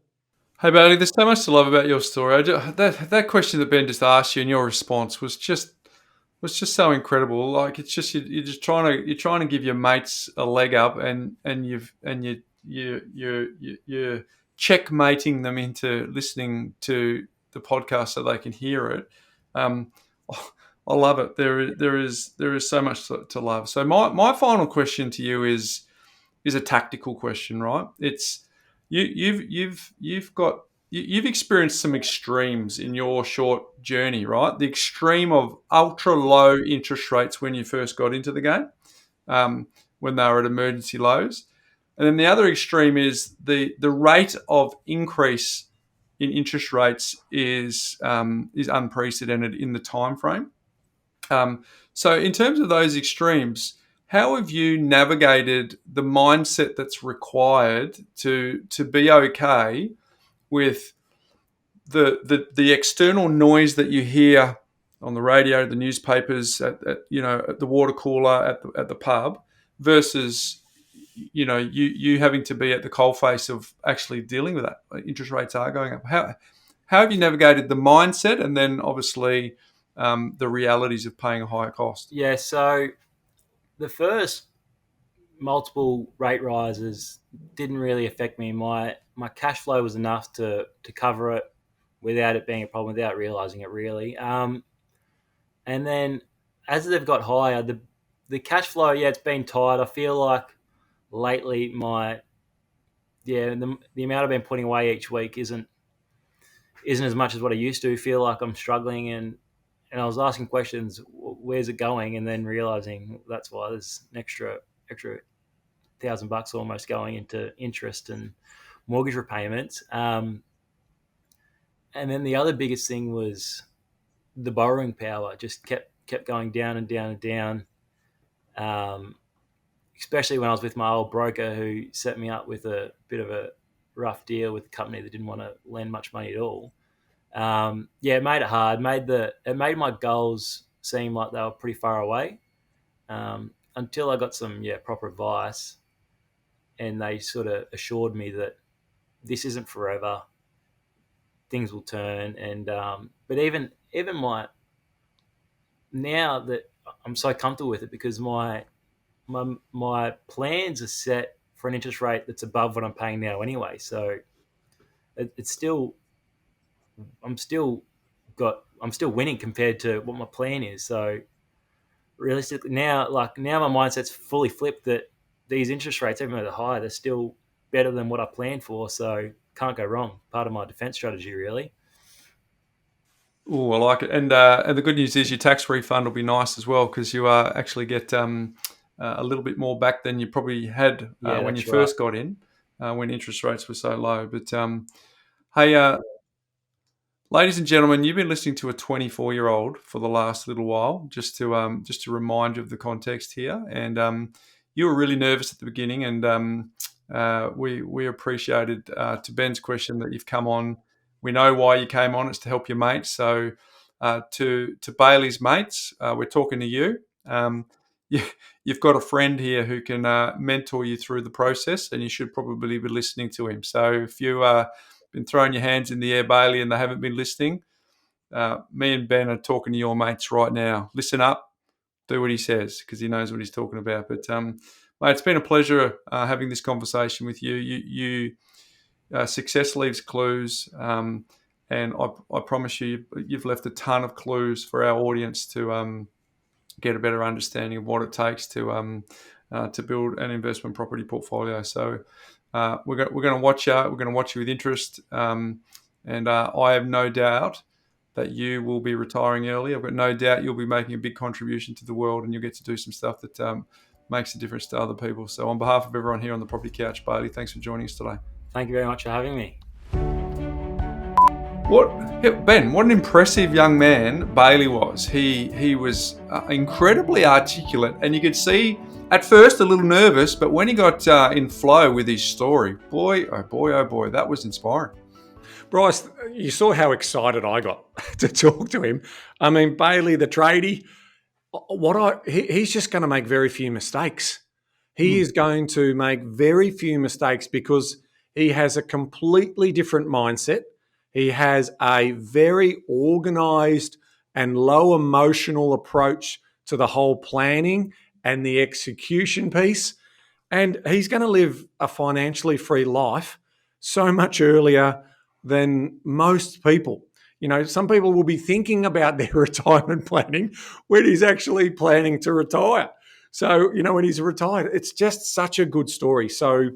Hey Bailey, there's so much to love about your story. That question that Ben just asked you and your response was just so incredible. Like it's just you're just trying to give your mates a leg up, and you're checkmating them into listening to the podcast so they can hear it. I love it. There is so much to love. So my final question to you is a tactical question, right? It's you've experienced some extremes in your short journey, right? The extreme of ultra low interest rates when you first got into the game, when they were at emergency lows, and then the other extreme is the rate of increase in interest rates is unprecedented in the time frame. So in terms of those extremes, how have you navigated the mindset that's required to be okay with the external noise that you hear on the radio, the newspapers, at the water cooler, at the pub, versus you having to be at the coalface of actually dealing with that? Interest rates are going up. How have you navigated the mindset and then obviously the realities of paying a higher cost? Yeah, so the first multiple rate rises didn't really affect me. My cash flow was enough to cover it without it being a problem, without realizing it really. And then as they've got higher, the cash flow, yeah, it's been tight. I feel like lately the amount I've been putting away each week isn't as much as what I used to. Feel like I'm struggling, and I was asking questions, where's it going, and then realizing that's why there's an extra $1,000 almost going into interest and mortgage repayments. And then the other biggest thing was the borrowing power just kept going down and down and down. Especially when I was with my old broker, who set me up with a bit of a rough deal with a company that didn't want to lend much money at all. It made it hard. It made my goals seem like they were pretty far away. until I got some proper advice, and they sort of assured me that this isn't forever. Things will turn, and but even my now that I'm so comfortable with it, because my plans are set for an interest rate that's above what I'm paying now anyway. So it's still I'm still I'm still winning compared to what my plan is. So realistically now my mindset's fully flipped that these interest rates, even though they're high, they're still better than what I planned for. So can't go wrong. Part of my defense strategy, really. Oh, I like it. And the good news is your tax refund will be nice as well, because you actually get a little bit more back than you probably had Yeah, when you that's right. first got in, when interest rates were so low. But hey, ladies and gentlemen, you've been listening to a 24-year-old for the last little while, just to remind you of the context here. And you were really nervous at the beginning, and we appreciated, to Ben's question, that you've come on. We know why you came on. It's to help your mates. So to Bailey's mates, we're talking to you. You, you've got a friend here who can mentor you through the process, and you should probably be listening to him. So if you been throwing your hands in the air, Bailey, and they haven't been listening, me and Ben are talking to your mates right now. Listen up, do what he says, because he knows what he's talking about. But mate, it's been a pleasure having this conversation with you. Success leaves clues, and I promise you've left a ton of clues for our audience to get a better understanding of what it takes to build an investment property portfolio. So we're going to watch you. We're going to watch you with interest, and I have no doubt that you will be retiring early. I've got no doubt you'll be making a big contribution to the world, and you'll get to do some stuff that makes a difference to other people. So on behalf of everyone here on the Property Couch, Bailey, thanks for joining us today. Thank you very much for having me. Ben, what an impressive young man Bailey was. He was incredibly articulate, and you could see at first a little nervous, but when he got in flow with his story, boy, oh boy, oh boy, that was inspiring. Bryce, you saw how excited I got to talk to him. I mean, Bailey, the tradie, he's just going to make very few mistakes. He is going to make very few mistakes because he has a completely different mindset. He has a very organized and low emotional approach to the whole planning and the execution piece. And he's going to live a financially free life so much earlier than most people. You know, some people will be thinking about their retirement planning when he's actually planning to retire. So, you know, when he's retired, it's just such a good story. So,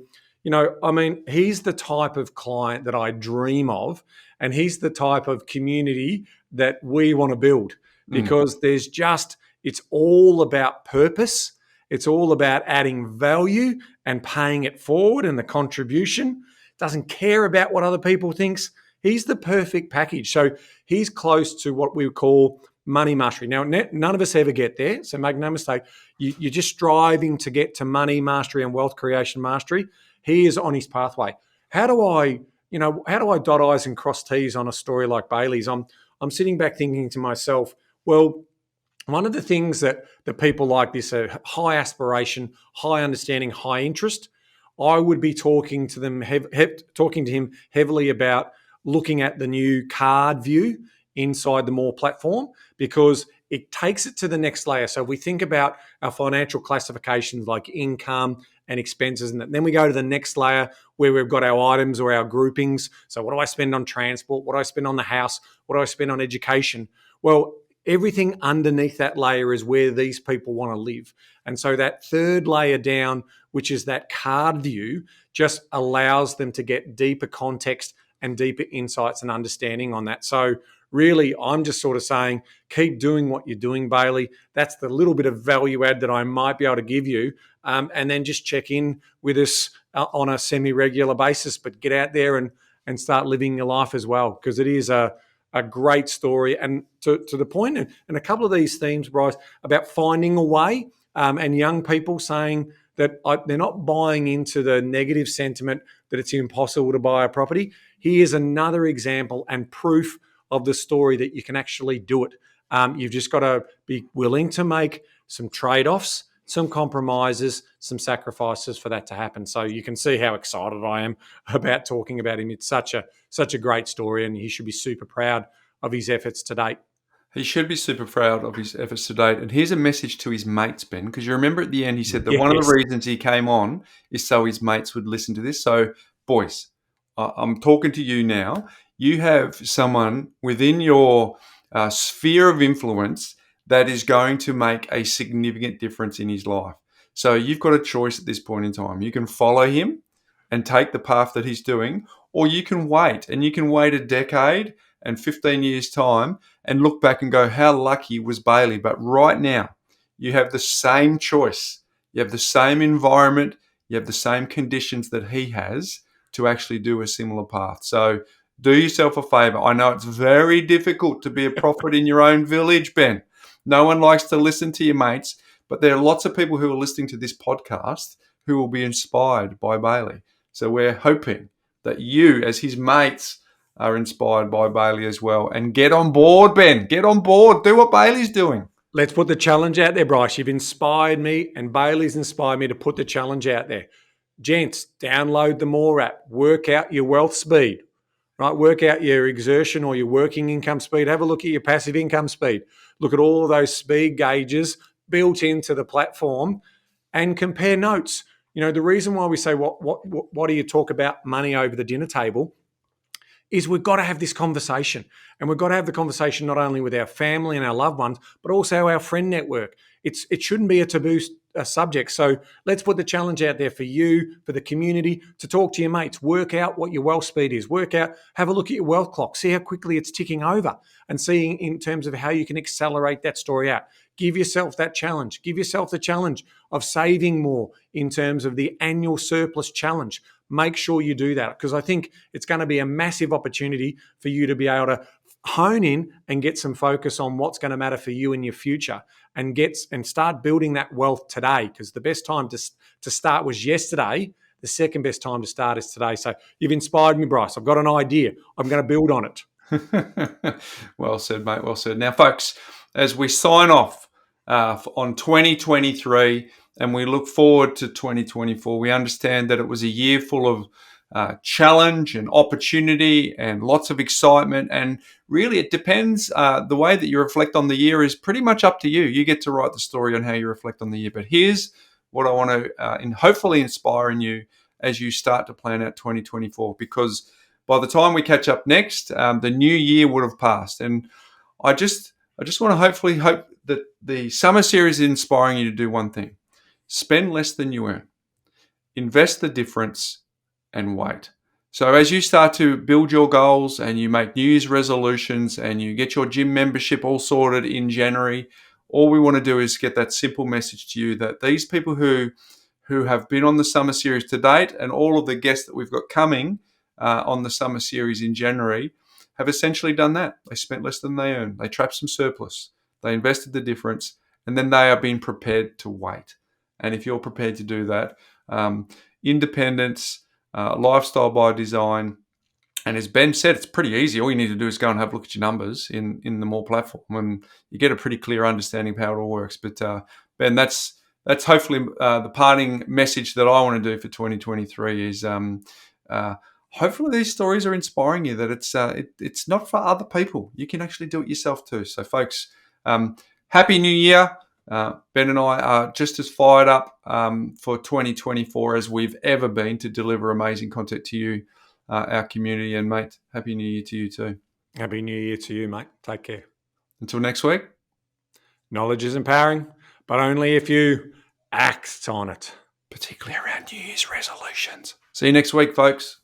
you know, I mean, he's the type of client that I dream of, and he's the type of community that we want to build, because it's all about purpose. It's all about adding value and paying it forward, and the contribution. Doesn't care about what other people thinks. He's the perfect package. So he's close to what we call money mastery. Now, none of us ever get there, so make no mistake. You're just striving to get to money mastery and wealth creation mastery. He is on his pathway. How do I dot I's and cross T's on a story like Bailey's? I'm sitting back thinking to myself, well, one of the things that people like this are high aspiration, high understanding, high interest. I would be talking to him heavily about looking at the new card view inside the More platform, because it takes it to the next layer. So if we think about our financial classifications like income and expenses, and then we go to the next layer where we've got our items or our groupings. So what do I spend on transport? What do I spend on the house? What do I spend on education? Well, everything underneath that layer is where these people want to live. And so that third layer down, which is that card view, just allows them to get deeper context and deeper insights and understanding on that. So really, I'm just sort of saying, keep doing what you're doing, Bailey. That's the little bit of value add that I might be able to give you. And then just check in with us on a semi-regular basis, but get out there and start living your life as well, because it is a great story. And to the point, and a couple of these themes, Bryce, about finding a way, and young people saying that they're not buying into the negative sentiment that it's impossible to buy a property. Here's another example and proof of the story that you can actually do it. You've just got to be willing to make some trade-offs, some compromises, some sacrifices for that to happen. So you can see how excited I am about talking about him. It's such a great story, and he should be super proud of his efforts to date. He should be super proud of his efforts to date. And here's a message to his mates, Ben, because you remember at the end he said that one of the reasons he came on is so his mates would listen to this. So, boys, I'm talking to you now. You have someone within your sphere of influence that is going to make a significant difference in his life. So you've got a choice at this point in time. You can follow him and take the path that he's doing, or you can wait, and you can wait a decade and 15 years' time and look back and go, how lucky was Bailey? But right now, you have the same choice. You have the same environment. You have the same conditions that he has to actually do a similar path. So do yourself a favor. I know it's very difficult to be a prophet in your own village, Ben. No one likes to listen to your mates, but there are lots of people who are listening to this podcast who will be inspired by Bailey. So we're hoping that you, as his mates, are inspired by Bailey as well. And get on board, Ben. Get on board. Do what Bailey's doing. Let's put the challenge out there, Bryce. You've inspired me, and Bailey's inspired me to put the challenge out there. Gents, download the More app. Work out your wealth speed, right? Work out your exertion or your working income speed. Have a look at your passive income speed. Look at all of those speed gauges built into the platform and compare notes. You know, the reason why we say, what do you talk about money over the dinner table, is we've got to have this conversation. And we've got to have the conversation not only with our family and our loved ones, but also our friend network. It shouldn't be a taboo subject. So let's put the challenge out there for you, for the community, to talk to your mates, work out what your wealth speed is, have a look at your wealth clock, see how quickly it's ticking over, and see in terms of how you can accelerate that story out. Give yourself that challenge. Give yourself the challenge of saving more in terms of the annual surplus challenge. Make sure you do that, because I think it's going to be a massive opportunity for you to be able to hone in and get some focus on what's going to matter for you in your future, and start building that wealth today, because the best time to start was yesterday. The second best time to start is today. So you've inspired me, Bryce. I've got an idea. I'm going to build on it. Well said, mate. Well said. Now, folks, as we sign off on 2023 and we look forward to 2024, we understand that it was a year full of challenge and opportunity and lots of excitement. And really, it depends. The way that you reflect on the year is pretty much up to you. You get to write the story on how you reflect on the year. But here's what I want to hopefully inspire in you as you start to plan out 2024, because by the time we catch up next, the new year would have passed. And I just want to hopefully hope that the summer series is inspiring you to do one thing: spend less than you earn, invest the difference, and wait. So as you start to build your goals and you make New Year's resolutions and you get your gym membership all sorted in January, all we want to do is get that simple message to you that these people who have been on the summer series to date, and all of the guests that we've got coming on the summer series in January, have essentially done that. They spent less than they earned. They trapped some surplus. They invested the difference, and then they are being prepared to wait. And if you're prepared to do that, independence, lifestyle by design, and as Ben said, it's pretty easy. All you need to do is go and have a look at your numbers in the More platform, and you get a pretty clear understanding of how it all works. But Ben, that's hopefully the parting message that I want to do for 2023 is hopefully these stories are inspiring you, that it's not for other people. You can actually do it yourself too. So folks, Happy New Year. Ben and I are just as fired up for 2024 as we've ever been to deliver amazing content to you, our community. And mate, Happy New Year to you too. Happy New Year to you, mate. Take care. Until next week. Knowledge is empowering, but only if you act on it. Particularly around New Year's resolutions. See you next week, folks.